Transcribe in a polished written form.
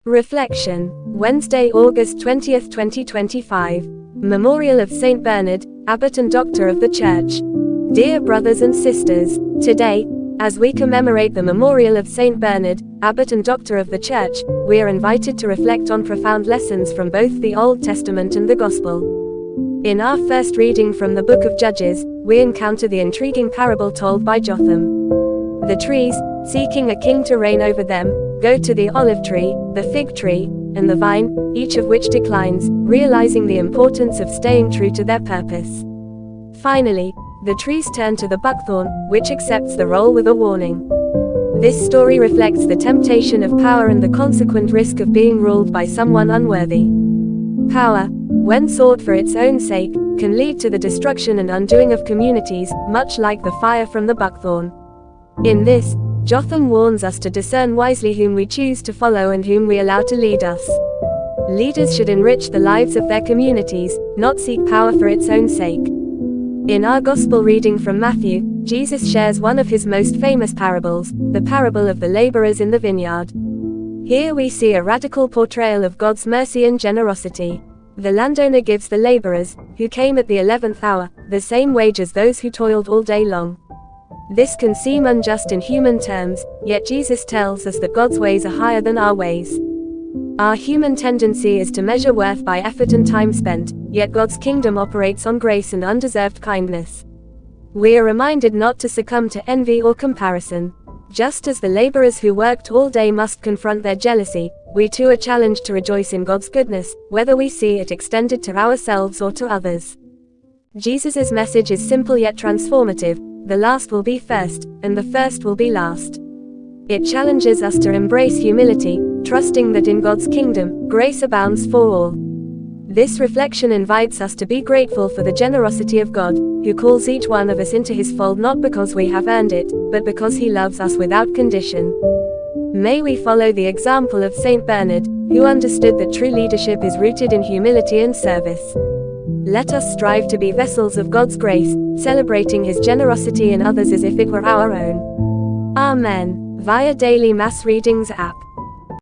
Reflection. Wednesday, August 20th, 2025. Memorial of Saint Bernard, Abbot and Doctor of the Church. Dear brothers and sisters, today, as we commemorate the memorial of Saint Bernard, Abbot and Doctor of the Church, we are invited to reflect on profound lessons from both the Old Testament and the Gospel. In our first reading from the book of Judges, we encounter the intriguing parable told by Jotham. The trees, seeking a king to reign over them, go to the olive tree, the fig tree, and the vine, each of which declines, realizing the importance of staying true to their purpose. Finally, the trees turn to the buckthorn, which accepts the role with a warning. This story reflects the temptation of power and the consequent risk of being ruled by someone unworthy. Power, when sought for its own sake, can lead to the destruction and undoing of communities, much like the fire from the buckthorn. In this, Jotham warns us to discern wisely whom we choose to follow and whom we allow to lead us. Leaders should enrich the lives of their communities, not seek power for its own sake. In our Gospel reading from Matthew, Jesus shares one of his most famous parables, the parable of the laborers in the vineyard. Here we see a radical portrayal of God's mercy and generosity. The landowner gives the laborers, who came at the 11th hour, the same wage as those who toiled all day long. This can seem unjust in human terms, yet Jesus tells us that God's ways are higher than our ways. Our human tendency is to measure worth by effort and time spent, yet God's kingdom operates on grace and undeserved kindness. We are reminded not to succumb to envy or comparison. Just as the laborers who worked all day must confront their jealousy, we too are challenged to rejoice in God's goodness, whether we see it extended to ourselves or to others. Jesus' message is simple yet transformative: the last will be first, and the first will be last. It challenges us to embrace humility, trusting that in God's kingdom, grace abounds for all. This reflection invites us to be grateful for the generosity of God, who calls each one of us into his fold not because we have earned it, but because he loves us without condition. May we follow the example of Saint Bernard, who understood that true leadership is rooted in humility and service. Let us strive to be vessels of God's grace, celebrating his generosity in others as if it were our own. Amen. Via Daily Mass Readings app.